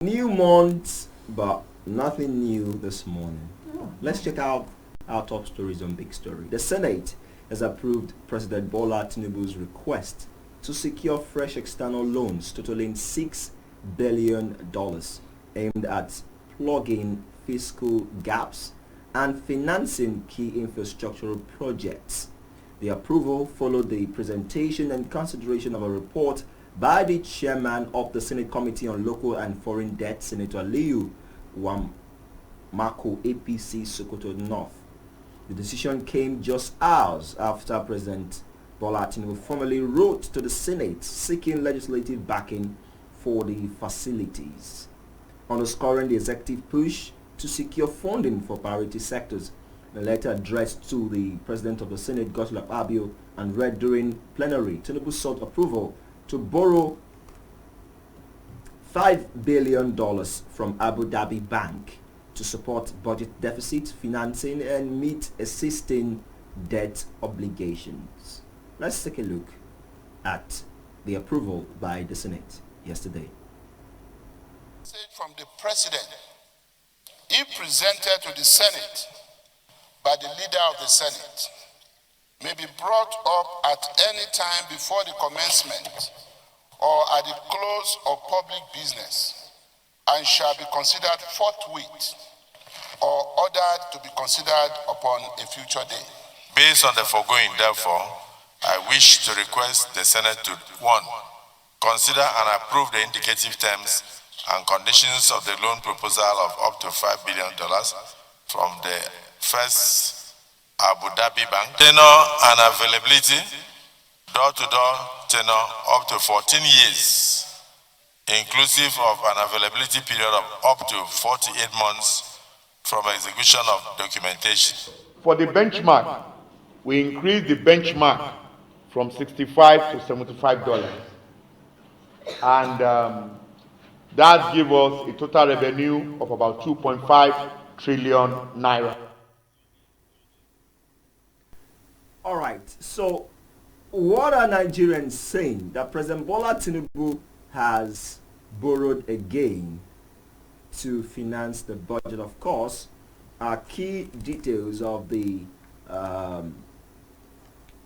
New month, but nothing new this morning. Let's check out our top stories on Big Story. The Senate has approved President Bola Tinubu's request to secure fresh external loans totaling $6 billion aimed at plugging fiscal gaps and financing key infrastructural projects. The approval followed the presentation and consideration of a report by the chairman of the Senate Committee on Local and Foreign Debt, Senator Liu Wamako, APC, Sokoto North. The decision came just hours after President Bola Tinubu formally wrote to the Senate seeking legislative backing for the facilities, underscoring the executive push to secure funding for priority sectors. A letter addressed to the President of the Senate, Godswill Akpabio, and read during plenary, Tinubu sought approval to borrow $5 billion from Abu Dhabi Bank to support budget deficit financing and meet existing debt obligations. Let's take a look at the approval by the Senate yesterday. From the President, if presented to the Senate by the leader of the Senate, may be brought up at any time before the commencement or at the close of public business, and shall be considered forthwith or ordered to be considered upon a future day. Based on the foregoing, therefore, I wish to request the Senate to 1. Consider and approve the indicative terms and conditions of the loan proposal of up to $5 billion from the First Abu Dhabi Bank. Tenor and availability, door-to-door tenor up to 14 years, inclusive of an availability period of up to 48 months from execution of documentation. For the benchmark, we increased the benchmark from $65 to $75. And that gives us a total revenue of about 2.5 trillion naira. All right, so what are Nigerians saying? That President Bola Tinubu has borrowed again to finance the budget. Of course, key details of the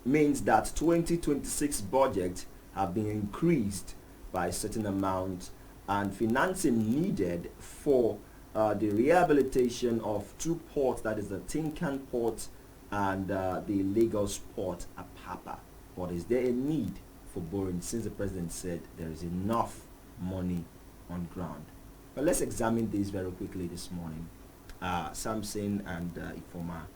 means that 2026 budget have been increased by a certain amount, and financing needed for the rehabilitation of two ports, that is the Tinkan port and the Lagos port, Apapa. But is there a need for borrowing, since the president said there is enough money on ground? But let's examine this very quickly this morning. Samson and Ifoma,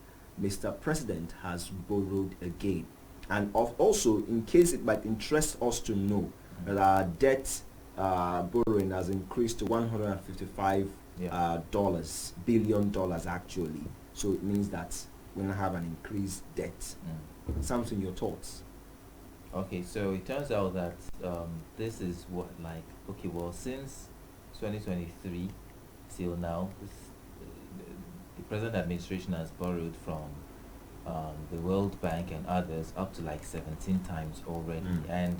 Mr. President has borrowed again. And also, in case it might interest us to know, that our debt borrowing has increased to $155 billion actually. So it means that we now have an increased debt. Samson, your thoughts? Okay, so it turns out that this is what, like, okay, well, since 2023 till now, the present administration has borrowed from the World Bank and others up to like 17 times already. And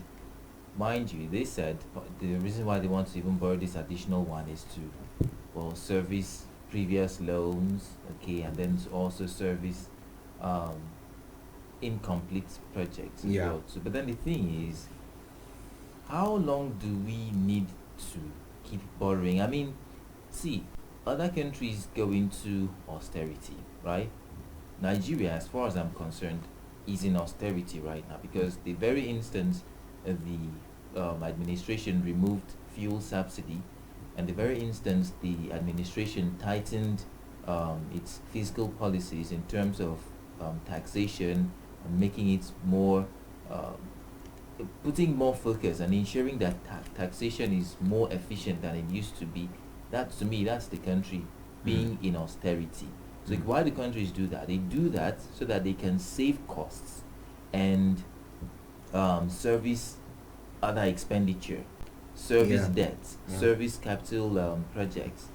mind you, they said the reason why they want to even borrow this additional one is to, well, service previous loans, okay, and then to also service incomplete projects as well. So, but then the thing is, how long do we need to keep borrowing? I mean, see, other countries go into austerity, right? Nigeria, as far as I'm concerned, is in austerity right now, because the very instance the administration removed fuel subsidy, and the very instance the administration tightened its fiscal policies in terms of taxation, and making it more putting more focus and ensuring that taxation is more efficient than it used to be. That, to me, that's the country being in austerity. So why do countries do that? They do that so that they can save costs and service other expenditure, service debts, service capital projects.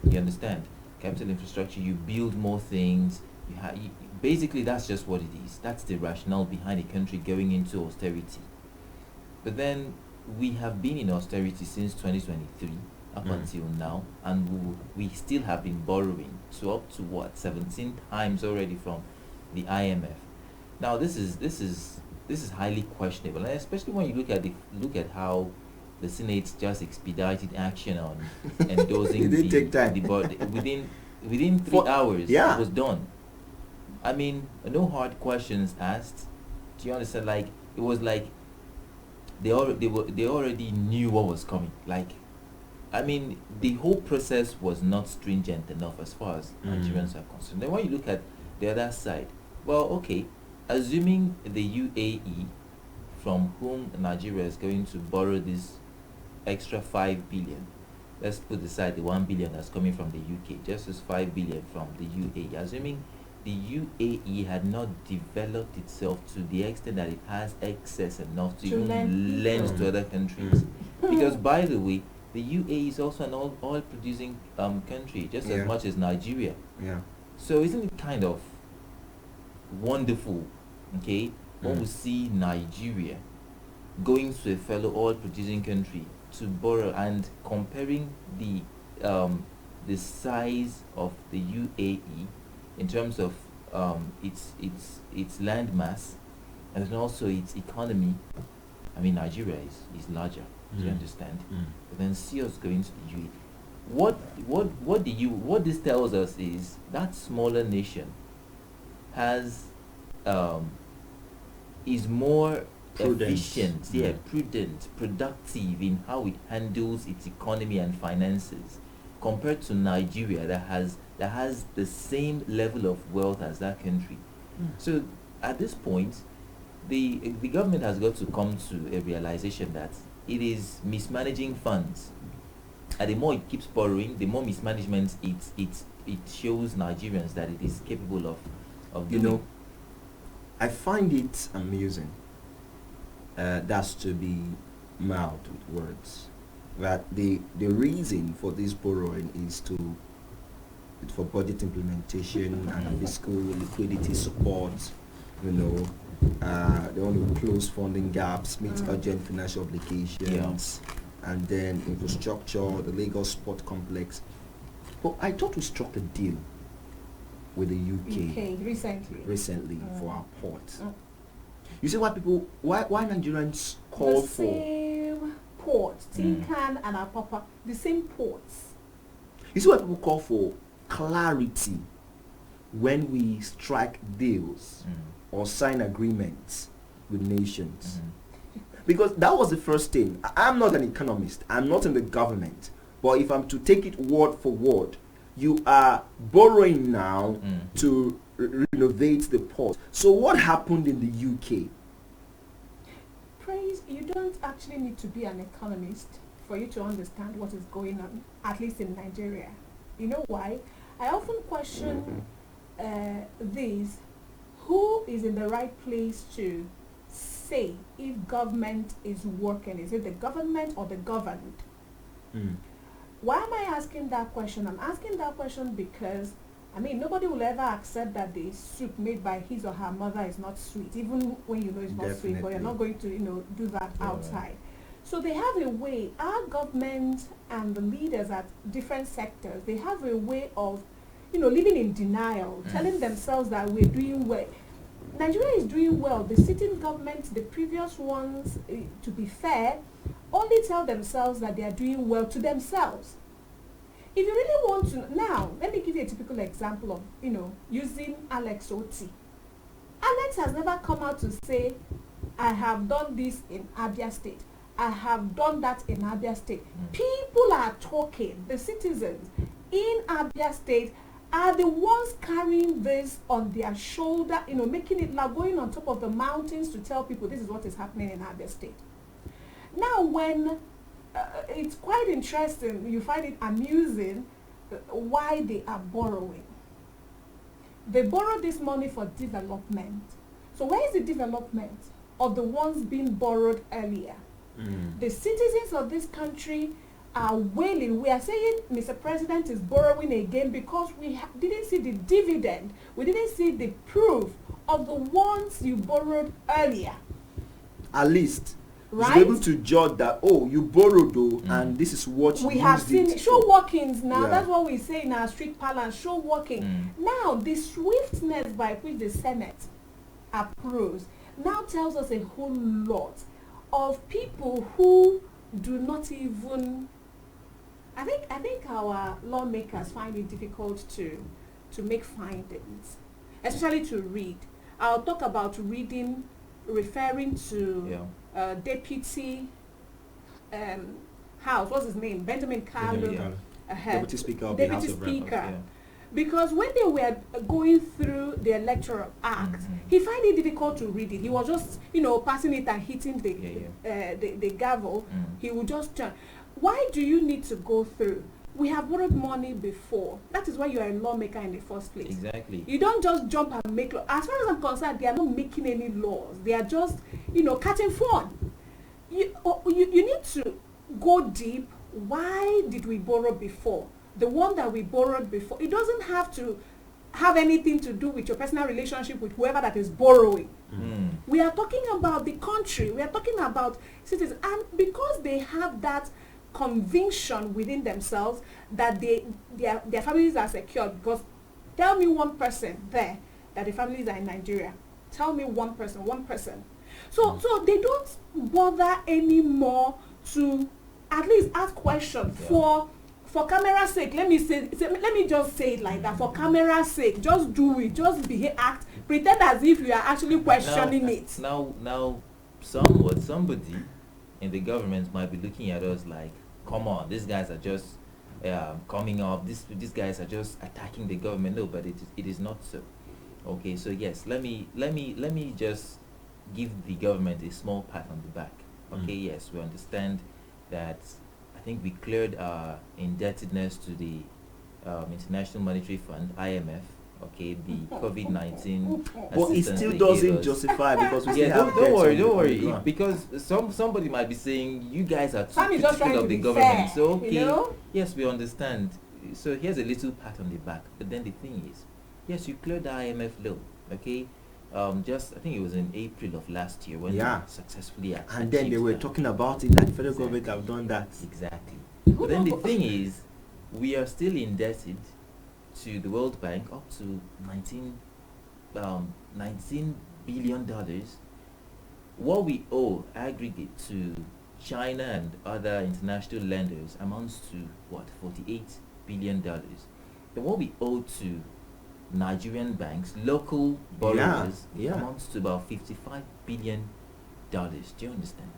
You understand? Capital infrastructure, you build more things. Basically, that's just what it is. That's the rationale behind a country going into austerity. But then we have been in austerity since 2023, up until now, and we still have been borrowing, so up to what, 17 times already from the IMF. Now this is highly questionable, and especially when you look at how the Senate just expedited action on endorsing It did take time. the board within 3 hours. Yeah. It was done. I mean, no hard questions asked. Do you understand? Like, it was like they already knew what was coming. Like, I mean, the whole process was not stringent enough as far as Nigerians are concerned. Then when you look at the other side, well, okay, assuming the UAE, from whom Nigeria is going to borrow this extra 5 billion, let's put aside the 1 billion that's coming from the UK, just as 5 billion from the UAE, assuming the UAE had not developed itself to the extent that it has excess enough to even lend to other countries. Because, by the way, the UAE is also an oil producing country, just as much as Nigeria. Yeah. So isn't it kind of wonderful, okay, when we see Nigeria going to a fellow oil producing country to borrow, and comparing the size of the UAE in terms of its land mass and then also its economy. I mean, Nigeria is larger, do you understand? But then see us going to the UAE. What this tells us is that smaller nation has is more efficient, prudent, productive in how it handles its economy and finances, compared to Nigeria that has the same level of wealth as that country. So at this point, the government has got to come to a realization that it is mismanaging funds, and the more it keeps borrowing, the more mismanagement it shows Nigerians that it is capable of doing. You know, I find it amusing. That's to be mild with words. That the reason for this borrowing is for budget implementation and fiscal liquidity support. You know, they want to close funding gaps, meet urgent financial obligations, and then infrastructure, the Lagos Sport Complex. But I thought we struck a deal with the UK recently for our port. You see why Nigerians call the for same port, Tinkan and Apapa, the same ports. You see why people call for clarity when we strike deals or sign agreements with nations. Because that was the first thing. I'm not an economist. I'm not in the government. But if I'm to take it word for word, you are borrowing now to renovate the port. So what happened in the UK? Praise, you don't actually need to be an economist for you to understand what is going on, at least in Nigeria. You know why? I often question this: who is in the right place to say if government is working? Is it the government or the governed? Why am I asking that question? I'm asking that question because, I mean, nobody will ever accept that the soup made by his or her mother is not sweet, even when you know it's not sweet, but you're not going to, do that outside. So they have a way, our government and the leaders at different sectors, they have a way of, living in denial, telling themselves that we're doing well. Nigeria is doing well. The sitting government, the previous ones, to be fair, only tell themselves that they are doing well to themselves. If you really want to, now, let me give you a typical example of, using Alex Oti. Alex has never come out to say, I have done this in Abia State. I have done that in Abia State. People are talking. The citizens in Abia State are the ones carrying this on their shoulder, making it like going on top of the mountains to tell people this is what is happening in Abia State. Now, when it's quite interesting, you find it amusing why they are borrowing. They borrow this money for development. So where is the development of the ones being borrowed earlier? The citizens of this country are wailing. We are saying Mr. President is borrowing again because we didn't see the dividend. We didn't see the proof of the ones you borrowed earlier. At least right? You should be able to judge that, oh, you borrowed though, and this is what we you have used seen it show for. workings now. Yeah. That's what we say in our street parlance, show working. Now the swiftness by which the Senate approves now tells us a whole lot of people who do not even, I think our lawmakers find it difficult to make findings, especially to read. I'll talk about reading, referring to deputy House, what's his name? Benjamin Kalu, Deputy Speaker of the House Deputy of Reps. Speaker. Because when they were going through the Electoral Act, he found it difficult to read it. He was just, passing it and hitting the gavel. He would just turn. Why do you need to go through? We have borrowed money before. That is why you are a lawmaker in the first place. Exactly. You don't just jump and make laws. As far as I'm concerned, they are not making any laws. They are just, catching fun. You need to go deep. Why did we borrow before? The one that we borrowed before, it doesn't have to have anything to do with your personal relationship with whoever that is borrowing. We are talking about the country. We are talking about citizens. And because they have that conviction within themselves that their families are secured, because tell me one person there that the families are in Nigeria. Tell me one person. So they don't bother anymore to at least ask questions for camera's sake. Let me just say it like that. For camera's sake, just do it. Just act, pretend as if you are actually questioning it. Now, somebody in the government might be looking at us like, come on, these guys are just coming up. These guys are just attacking the government. No, but it is not so. Okay, so yes, let me just give the government a small pat on the back. Okay, yes, we understand that. I think we cleared our indebtedness to the International Monetary Fund, IMF. Okay, the COVID-19 But it still doesn't justify, because we still have don't worry, debts on the ground. because somebody might be saying you guys are too Sam is just critical trying of to the be government. fair, So okay, Yes, we understand. So here's a little pat on the back. But then the thing is, yes, you cleared the IMF loan. Okay, just I think it was in April of last year when they successfully and then they were talking about it, that federal government have done that. Exactly. But then the thing is, we are still indebted to the World Bank up to $19 billion. What we owe aggregate to China and other international lenders amounts to what, $48 billion. Then what we owe to Nigerian banks, local borrowers, amounts to about $55 billion. Do you understand?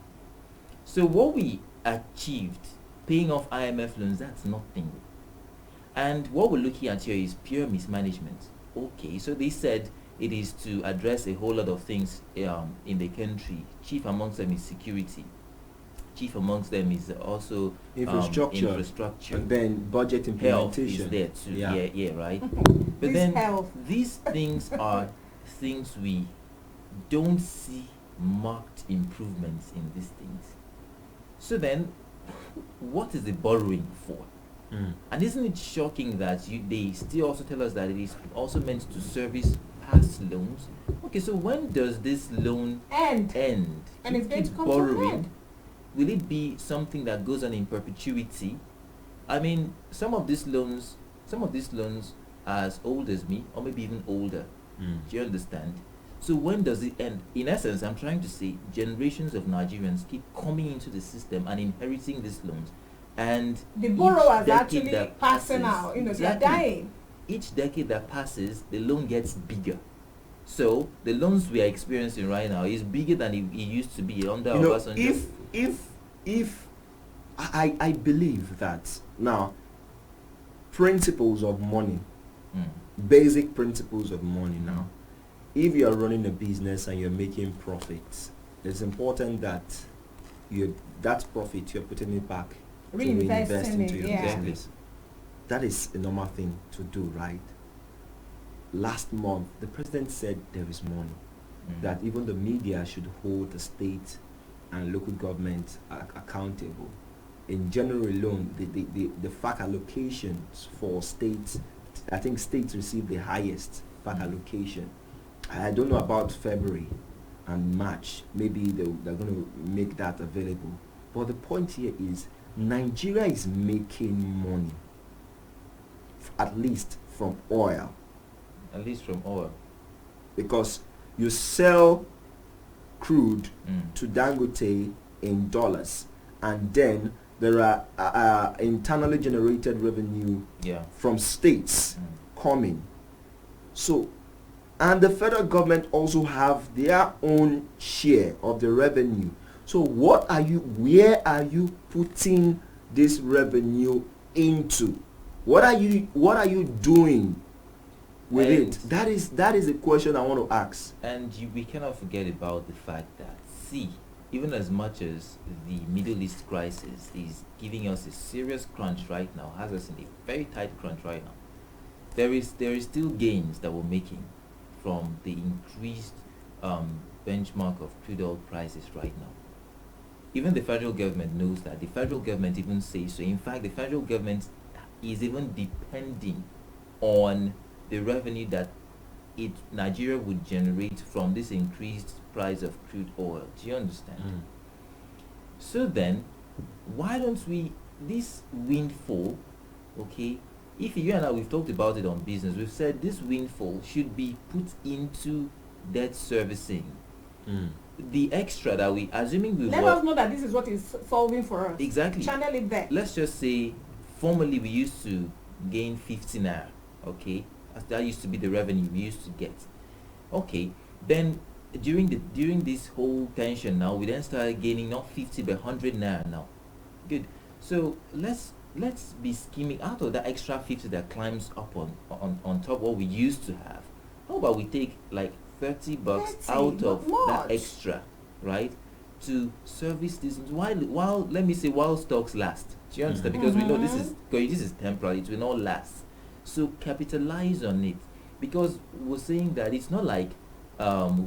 So what we achieved paying off IMF loans, that's nothing. And what we're looking at here is pure mismanagement. Okay, so they said it is to address a whole lot of things in the country. Chief amongst them is security. Chief amongst them is also infrastructure. And then budget implementation. Health is there too. Yeah, right. But these things are things we don't see marked improvements in these things. So then, what is the borrowing for? And isn't it shocking that they still also tell us that it is also meant to service past loans? Okay, so when does this loan end? And it's going to come to an end. Will it be something that goes on in perpetuity? I mean, some of these loans are as old as me, or maybe even older. Do you understand? So when does it end? In essence, I'm trying to say generations of Nigerians keep coming into the system and inheriting these loans. And the borrowers actually passing out, they're dying. Each decade that passes, the loan gets bigger. So the loans we are experiencing right now is bigger than it used to be under Obasanjo. If I believe that now principles of money, basic principles of money now, if you are running a business and you're making profits, it's important that that profit you're putting it back to reinvest into your business. That is a normal thing to do, right? Last month, the president said there is money, that even the media should hold the state and local government accountable. In general alone, the FAC allocations for states, I think states receive the highest FAC allocation. I don't know about February, and March, maybe they're going to make that available. But the point here is Nigeria is making money, at least from oil. At least from oil. Because you sell crude to Dangote in dollars, and then there are internally generated revenue from states coming. So, and the federal government also have their own share of the revenue. So where are you putting this revenue into? What are you doing with it? That is a question I want to ask. And we cannot forget about the fact that, even as much as the Middle East crisis is giving us a serious crunch right now, has us in a very tight crunch right now, there is still gains that we're making from the increased benchmark of crude oil prices right now. Even the federal government knows that. The federal government even says so. In fact, the federal government is even depending on the revenue that Nigeria would generate from this increased price of crude oil. Do you understand? So then, why don't we, this windfall, okay, if you and I, we've talked about it on business, we've said this windfall should be put into debt servicing. The extra that we, assuming we let us know that this is what is solving for us. Exactly. Channel it there. Let's just say, formerly we used to gain 50 naira, okay? As that used to be the revenue we used to get. Okay, then during this whole tension now, we then started gaining not 50 but 100 naira now. Good. So let's be scheming out of that extra 50 that climbs up on top of what we used to have. How about we take like 30 bucks out of that extra, right, to service this while let me say while stocks last. Do you understand? Because we know this is temporary, it will not last. So capitalize on it, because we're saying that it's not like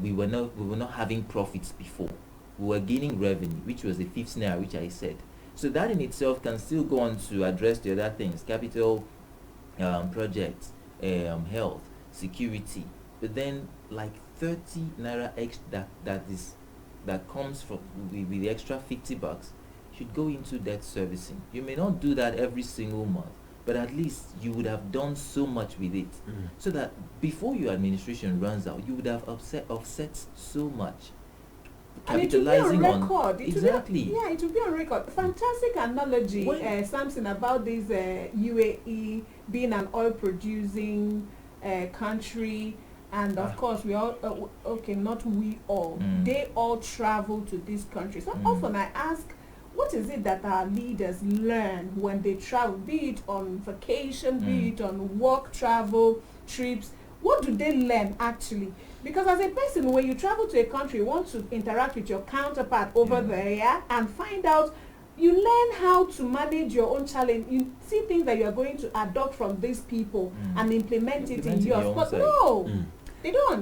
we were not having profits before. We were gaining revenue, which was the 50 naira, which I said. So that in itself can still go on to address the other things: capital, projects, health, security. But then like 30 naira extra that comes from with the extra 50 bucks should go into debt servicing. You may not do that every single month, but at least you would have done so much with it, so that before your administration runs out, you would have offset so much. Capitalizing on record. Exactly. It will be on record. Fantastic analogy, Samson, about this UAE being an oil producing country, and of course we all not we all, they all travel to this country. So often I ask, what is it that our leaders learn when they travel, be it on vacation, be it on work travel trips? What do they learn actually? Because as a person, when you travel to a country, you want to interact with your counterpart over there and find out, you learn how to manage your own challenge. You see things that you are going to adopt from these people and implement it in yours. But no, they don't.